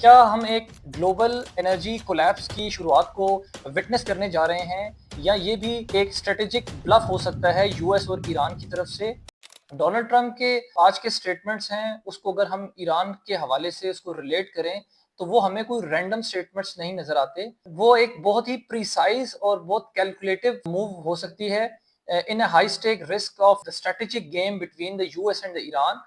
क्या हम एक ग्लोबल एनर्जी कोलैप्स की शुरुआत को विटनेस करने जा रहे हैं या ये भी एक स्ट्रेटेजिक ब्लफ हो सकता है यूएस और ईरान की तरफ से? डोनाल्ड ट्रंप के आज के स्टेटमेंट्स हैं, उसको अगर हम ईरान के हवाले से उसको रिलेट करें, तो वो हमें कोई रैंडम स्टेटमेंट्स नहीं नज़र आते। वो एक बहुत ही प्रिसाइज़ और बहुत कैलकुलेटिव मूव हो सकती है in a high stake risk of the strategic game between the US and the Iran,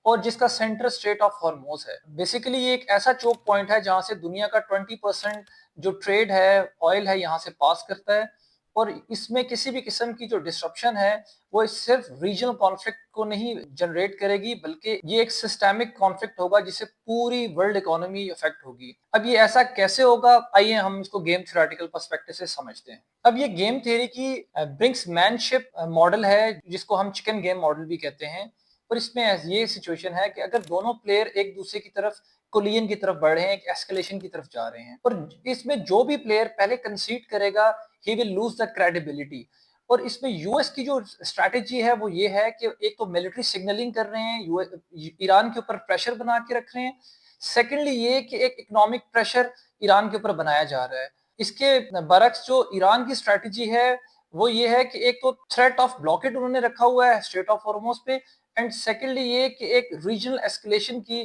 और जिसका सेंटर स्ट्रेट ऑफ हॉर्मोज है। बेसिकली ये एक ऐसा चोक पॉइंट है जहां से दुनिया का 20% जो ट्रेड है, ऑयल है, यहाँ से पास करता है। और इसमें किसी भी किस्म की जो डिस्ट्रप्शन है वो सिर्फ रीजनल कॉन्फ्लिक्ट को नहीं जनरेट करेगी, बल्कि ये एक सिस्टेमिक कॉन्फ्लिक्ट होगा जिससे पूरी वर्ल्ड इकोनॉमी अफेक्ट होगी। अब ये ऐसा कैसे होगा, आइए हम इसको गेम थ्योरेटिकल पर्सपेक्टिव से समझते हैं। अब ये गेम थ्योरी की ब्रिंक्समैनशिप मॉडल है, जिसको हम चिकन गेम मॉडल भी कहते हैं। और इसमें ये सिचुएशन है कि अगर दोनों प्लेयर एक दूसरे की तरफ कोलिजन की तरफ बढ़ रहे हैं, एक एस्केलेशन की तरफ जा रहे हैं, और इसमें जो भी प्लेयर पहले कंसीड करेगा he will lose the credibility. और इसमें यूएस की जो स्ट्रैटेजी है वो ये है कि एक तो मिलिट्री सिग्नलिंग कर रहे हैं, ईरान के ऊपर प्रेशर बना के रख रहे हैं। सेकेंडली ये कि एक इकोनॉमिक प्रेशर ईरान के ऊपर बनाया जा रहा है। इसके बरक्स जो ईरान की स्ट्रैटेजी है वो ये है कि एक तो थ्रेट ऑफ ब्लॉकेड उन्होंने रखा हुआ है स्ट्रेट ऑफ हॉर्मोज पे, एंड सेकेंडली ये कि एक रीजनल एस्केलेशन की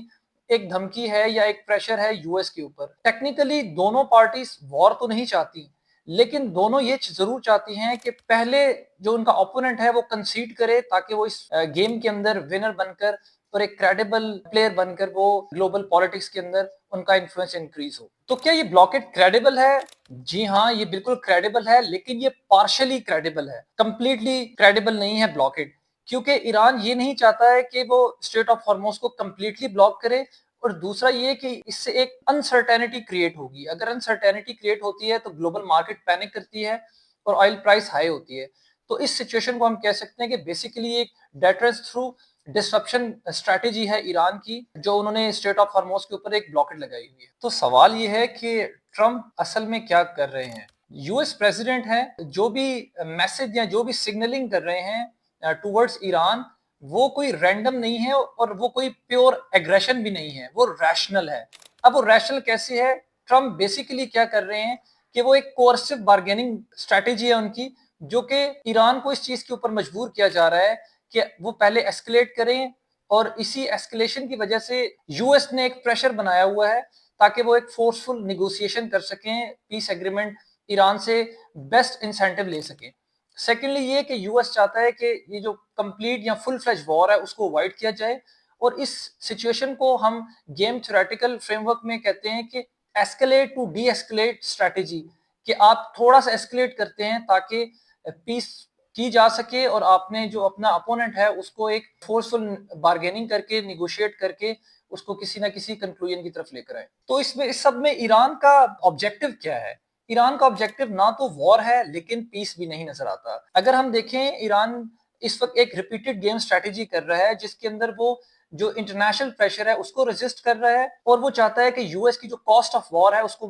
एक धमकी है या एक प्रेशर है यूएस के ऊपर। टेक्निकली दोनों पार्टीज वॉर तो नहीं चाहती, लेकिन दोनों ये जरूर चाहती हैं कि पहले जो उनका ओपोनेंट है वो कंसीड करे, ताकि वो इस गेम के अंदर विनर बनकर और एक क्रेडिबल प्लेयर बनकर वो ग्लोबल पॉलिटिक्स के अंदर उनका इन्फ्लुएंस इंक्रीज हो। तो क्या ये ब्लॉकेट क्रेडिबल है? जी हाँ, ये बिल्कुल क्रेडिबल है, लेकिन ये पार्शली क्रेडिबल है, कंप्लीटली क्रेडिबल नहीं है ब्लॉकेट। क्योंकि ईरान ये नहीं चाहता है कि वो स्ट्रेट ऑफ हॉर्मोज को कंप्लीटली ब्लॉक करे, और दूसरा ये कि इससे एक अनसर्टेनिटी क्रिएट होगी। अगर अनसर्टेनिटी क्रिएट होती है तो ग्लोबल मार्केट पैनिक करती है और ऑयल प्राइस हाई होती है। तो इस सिचुएशन को हम कह सकते हैं कि बेसिकली एक डेटरेंस थ्रू डिसरप्शन स्ट्रैटेजी है ईरान की, जो उन्होंने स्ट्रेट ऑफ हॉर्मोज के ऊपर एक ब्लॉकेट लगाई हुई है। तो सवाल ये है कि ट्रंप असल में क्या कर रहे हैं? यूएस प्रेसिडेंट है, जो भी मैसेज या जो भी सिग्नलिंग कर रहे हैं टुवर्ड्स ईरान, वो कोई रैंडम नहीं है और वो कोई प्योर एग्रेशन भी नहीं है, वो रैशनल है। अब वो रैशनल कैसे है? ट्रम्प बेसिकली क्या कर रहे हैं कि वो एक कोर्सिव बार्गेनिंग स्ट्रैटेजी है उनकी, जो कि ईरान को इस चीज के ऊपर मजबूर किया जा रहा है कि वो पहले एस्केलेट करें, और इसी एस्केलेशन की वजह से यूएस ने एक प्रेशर बनाया हुआ है ताकि वो एक फोर्सफुल निगोशिएशन कर सकें, पीस एग्रीमेंट ईरान से बेस्ट इंसेंटिव ले सकें। सेकेंडली ये कि यूएस चाहता है कि ये जो कंप्लीट या फुल फ्लेज वॉर है उसको अवॉइड किया जाए, और इस सिचुएशन को हम गेम थ्योरेटिकल फ्रेमवर्क में कहते हैं कि escalate to deescalate strategy, कि आप थोड़ा सा एस्केलेट करते हैं ताकि पीस की जा सके, और आपने जो अपना अपोनेंट है उसको एक फोर्सफुल बार्गेनिंग करके, निगोशिएट करके उसको किसी ना किसी कंक्लूजन की तरफ लेकर आए। तो इसमें इस सब में ईरान का ऑब्जेक्टिव क्या है? ईरान का ऑब्जेक्टिव ना तो वॉर है, लेकिन पीस भी नहीं नजर आता। अगर हम देखें, ईरान इस वक्त एक रिपीटेड गेम स्ट्रेटेजी कर रहा है, जिसके अंदर वो जो इंटरनेशनल प्रेशर है उसको रेजिस्ट कर रहा है, और वो चाहता है कि यूएस की जो कॉस्ट ऑफ वॉर है उसको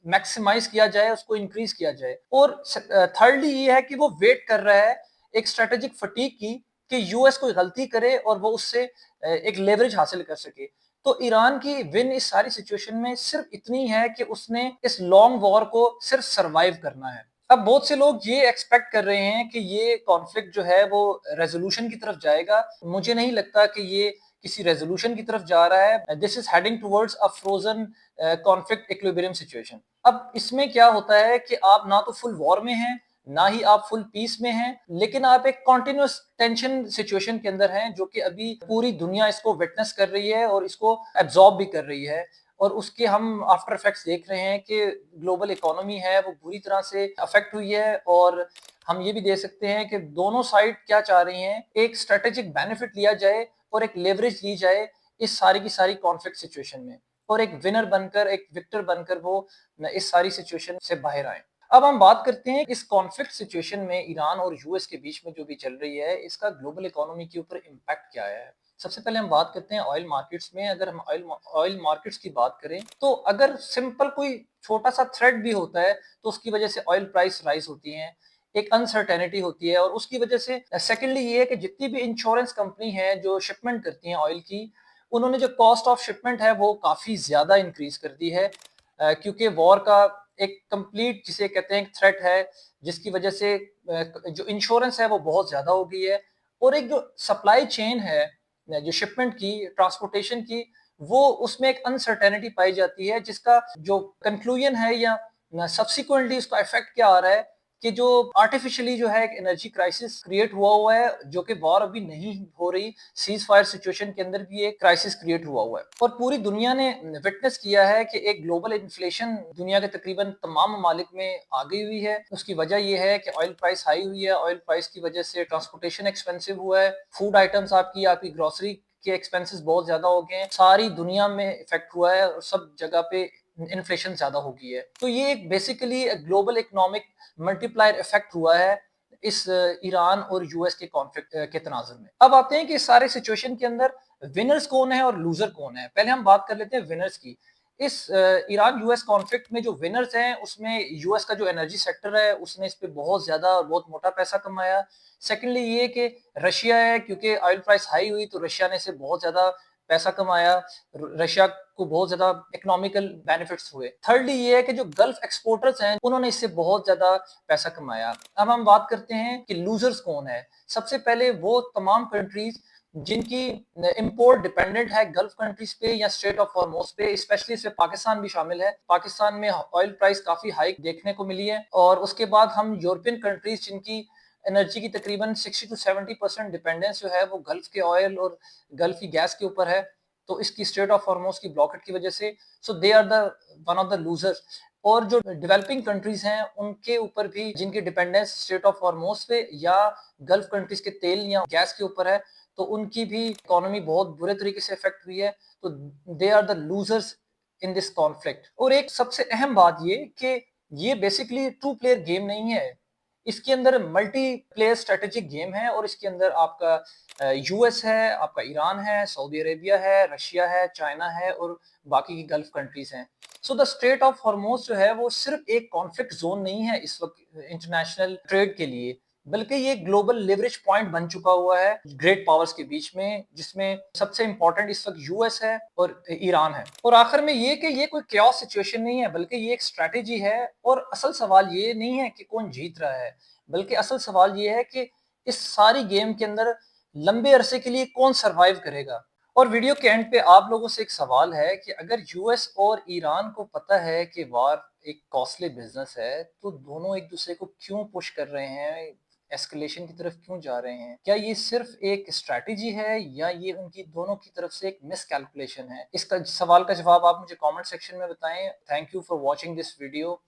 मैक्सिमाइज किया जाए, उसको इंक्रीज किया जाए। और थर्डली ये है कि वो वेट कर रहा है एक स्ट्रेटेजिक फटीक की, कि यूएस कोई गलती करे और वो उससे एक लेवरेज हासिल कर सके। तो ईरान की विन इस सारी सिचुएशन में सिर्फ इतनी है कि उसने इस लॉन्ग वॉर को सिर्फ सरवाइव करना है। अब बहुत से लोग ये एक्सपेक्ट कर रहे हैं कि ये कॉन्फ्लिक्ट जो है वो रेजोल्यूशन की तरफ जाएगा। मुझे नहीं लगता कि ये किसी रेजोल्यूशन की तरफ जा रहा है। This is heading towards a frozen conflict equilibrium situation. अब इसमें क्या होता है कि आप ना तो फुल वॉर में हैं, ना ही आप फुल पीस में हैं, लेकिन आप एक कॉन्टिन्यूस टेंशन सिचुएशन के अंदर हैं, जो कि अभी पूरी दुनिया इसको विटनेस कर रही है और इसको एब्जॉर्ब भी कर रही है। और उसके हम आफ्टर इफेक्ट्स देख रहे हैं कि ग्लोबल इकोनॉमी है वो बुरी तरह से अफेक्ट हुई है। और हम ये भी देख सकते हैं कि दोनों साइड क्या चाह रही हैं, एक स्ट्रेटेजिक बेनिफिट लिया जाए और एक लेवरेज ली जाए इस सारी की सारी कॉन्फ्लिक्ट सिचुएशन में, और एक विनर बनकर, एक विक्टर बनकर वो इस सारी सिचुएशन से बाहर आए। अब हम बात करते हैं इस कॉन्फ्लिक्ट सिचुएशन में ईरान और यूएस के बीच में जो भी चल रही है, इसका ग्लोबल इकोनॉमी के ऊपर इम्पैक्ट क्या है। सबसे पहले हम बात करते हैं ऑयल मार्केट्स में। अगर हम ऑयल मार्केट्स की बात करें, तो अगर सिंपल कोई छोटा सा थ्रेड भी होता है तो उसकी वजह से ऑयल प्राइस राइज होती है, एक अनसर्टेनिटी होती है। और उसकी वजह से सेकेंडली ये है कि जितनी भी इंश्योरेंस कंपनी है जो शिपमेंट करती हैं ऑयल की, उन्होंने जो कॉस्ट ऑफ शिपमेंट है वो काफ़ी ज़्यादा इंक्रीज़ कर दी है, क्योंकि वॉर का एक कंप्लीट जिसे कहते हैं थ्रेट है, जिसकी वजह से जो इंश्योरेंस है वो बहुत ज़्यादा हो गई है, और एक जो सप्लाई चेन है जो शिपमेंट की, ट्रांसपोर्टेशन की, वो उसमें एक अनसर्टेनिटी पाई जाती है, जिसका जो कंक्लूजन है या सब्सिक्वेंटली उसका इफेक्ट क्या आ रहा है कि जो आर्टिफिशियली जो है एक एनर्जी क्राइसिस क्रिएट हुआ है, जो कि वॉर अभी नहीं हो रही, सीज फायर सिचुएशन के अंदर भी एक क्राइसिस क्रिएट हुआ है, और पूरी दुनिया ने विटनेस किया है कि एक ग्लोबल इन्फ्लेशन दुनिया के तकरीबन तमाम ममालिक में आ गई हुई है। उसकी वजह यह है कि ऑयल प्राइस हाई हुई है, ऑयल प्राइस की वजह से ट्रांसपोर्टेशन एक्सपेंसिव हुआ है, फूड आइटम्स आपकी ग्रोसरी के एक्सपेंसेस बहुत ज्यादा हो गए हैं, सारी दुनिया में इफेक्ट हुआ है और सब जगह पे इन्फ्लेशन ज्यादा हो गई है। तो ये एक basically global economic multiplier effect हुआ है इस ईरान और यूएस के कॉन्फ्लिक्ट के तनाजुर में। अब आते हैं कि सारे सिचुएशन के अंदर विनर्स कौन है और लूजर कौन है। पहले हम बात कर लेते हैं विनर्स की। इस ईरान यूएस कॉन्फ्लिक्ट में जो विनर्स हैं उसमें यूएस का जो एनर्जी सेक्टर है उसने इस पे बहुत ज्यादा और बहुत मोटा पैसा कमाया। सेकेंडली ये कि रशिया है, क्योंकि ऑयल प्राइस हाई हुई तो रशिया ने इसे बहुत ज्यादा पैसा कमाया, रशिया को बहुत ज्यादा इकोनॉमिकल बेनिफिट्स हुए। थर्डली ये है कि जो गल्फ एक्सपोर्टर्स हैं उन्होंने इससे बहुत ज्यादा पैसा कमाया। अब हम बात करते हैं कि लूजर्स कौन है। सबसे पहले वो तमाम कंट्रीज जिनकी इंपोर्ट डिपेंडेंट है गल्फ कंट्रीज पे या स्ट्रेट ऑफ हॉर्मोज पे, स्पेशली इसमें पाकिस्तान भी शामिल है। पाकिस्तान में ऑयल प्राइस काफी हाई देखने को मिली है, और उसके बाद हम यूरोपियन कंट्रीज जिनकी एनर्जी की तकरीबन 60 टू 70% डिपेंडेंस जो है वो गल्फ के ऑयल और गल्फ की गैस के ऊपर है, तो इसकी स्ट्रेट ऑफ हॉर्मोज की ब्लॉकेट की वजह से, so they are the one of the losers. और जो डेवलपिंग कंट्रीज हैं उनके ऊपर भी जिनकी डिपेंडेंस स्ट्रेट ऑफ हॉर्मोज पे या गल्फ कंट्रीज के तेल या गैस के ऊपर है, तो उनकी भी इकोनॉमी बहुत बुरे तरीके से इफेक्ट हुई है। तो they are the losers in this conflict. और एक सबसे अहम बात ये कि ये बेसिकली टू प्लेयर गेम नहीं है, इसके अंदर मल्टी प्लेयर स्ट्रेटेजिक गेम है, और इसके अंदर आपका यूएस है, आपका ईरान है, सऊदी अरेबिया है, रशिया है, चाइना है और बाकी की गल्फ कंट्रीज हैं। So the straight of Hormoz जो है वो सिर्फ एक कॉन्फ्लिक्ट जोन नहीं है इस वक्त इंटरनेशनल ट्रेड के लिए, बल्कि ये ग्लोबल लेवरेज पॉइंट बन चुका हुआ है ग्रेट पावर्स के बीच में, जिसमें सबसे इंपॉर्टेंट इस वक्त यूएस है और ईरान है। और आखिर में ये कि ये कोई क्योस सिचुएशन नहीं है, बल्कि ये एक स्ट्रैटेजी है। और असल सवाल ये नहीं है कि कौन जीत रहा है, बल्कि असल सवाल ये है कि इस सारी गेम के अंदर लंबे अरसे के लिए कौन सरवाइव करेगा। और वीडियो के एंड पे आप लोगों से एक सवाल है कि अगर यूएस और ईरान को पता है कि वार एक कॉस्टली बिजनेस है, तो दोनों एक दूसरे को क्यों पुश कर रहे हैं, एस्केलेशन की तरफ क्यों जा रहे हैं? क्या ये सिर्फ एक स्ट्रैटेजी है या ये उनकी दोनों की तरफ से एक मिस कैलकुलेशन है? इसका सवाल का जवाब आप मुझे कमेंट सेक्शन में बताएं। Thank you for watching this video.